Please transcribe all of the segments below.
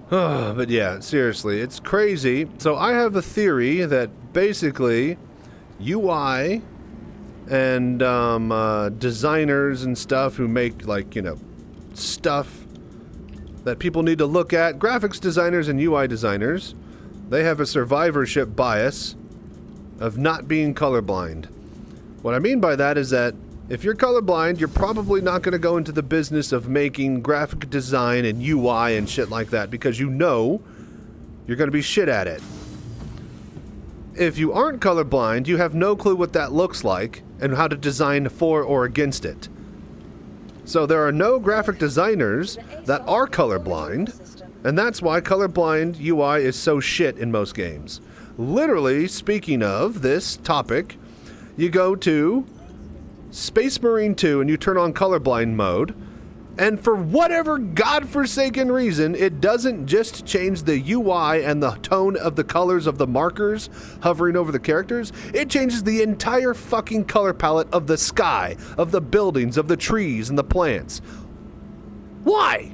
But yeah, seriously, it's crazy. So I have a theory that basically UI and designers and stuff who make, like, you know, stuff that people need to look at, graphics designers and UI designers, they have a survivorship bias of not being colorblind. What I mean by that is that if you're colorblind, you're probably not going to go into the business of making graphic design and UI and shit like that because you know you're going to be shit at it. If you aren't colorblind, you have no clue what that looks like and how to design for or against it. So there are no graphic designers that are colorblind, and that's why colorblind UI is so shit in most games. Literally, speaking of this topic, you go to Space Marine 2 and you turn on colorblind mode, and for whatever godforsaken reason, it doesn't just change the UI and the tone of the colors of the markers hovering over the characters, it changes the entire fucking color palette of the sky, of the buildings, of the trees and the plants. Why?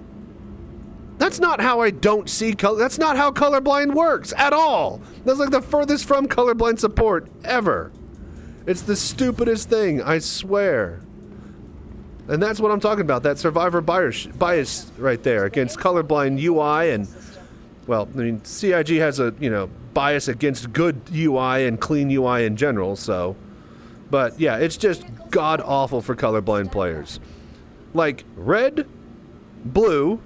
That's not how I don't see color. That's not how colorblind works at all. That's like the furthest from colorblind support ever. It's the stupidest thing, I swear. And that's what I'm talking about, that survivor bias right there against colorblind UI and, well, I mean, CIG has a, you know, bias against good UI and clean UI in general, so. But yeah, it's just god-awful for colorblind players. Like, red, blue,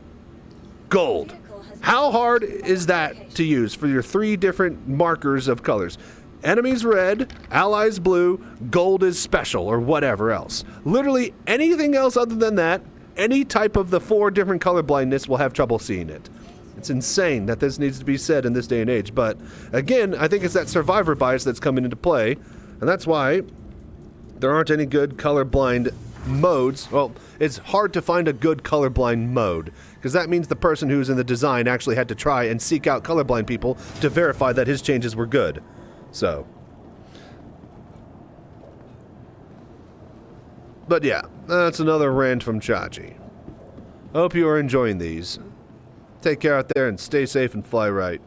gold. How hard is that to use for your 3 different markers of colors? Enemies red, allies blue, gold is special, or whatever else. Literally anything else other than that, any type of the 4 different color blindness will have trouble seeing it. It's insane that this needs to be said in this day and age, but again, I think it's that survivor bias that's coming into play, and that's why there aren't any good colorblind modes. Well, it's hard to find a good colorblind mode, because that means the person who's in the design actually had to try and seek out colorblind people to verify that his changes were good. So, but yeah, that's another rant from Chachi. Hope you are enjoying these. Take care out there and stay safe and fly right.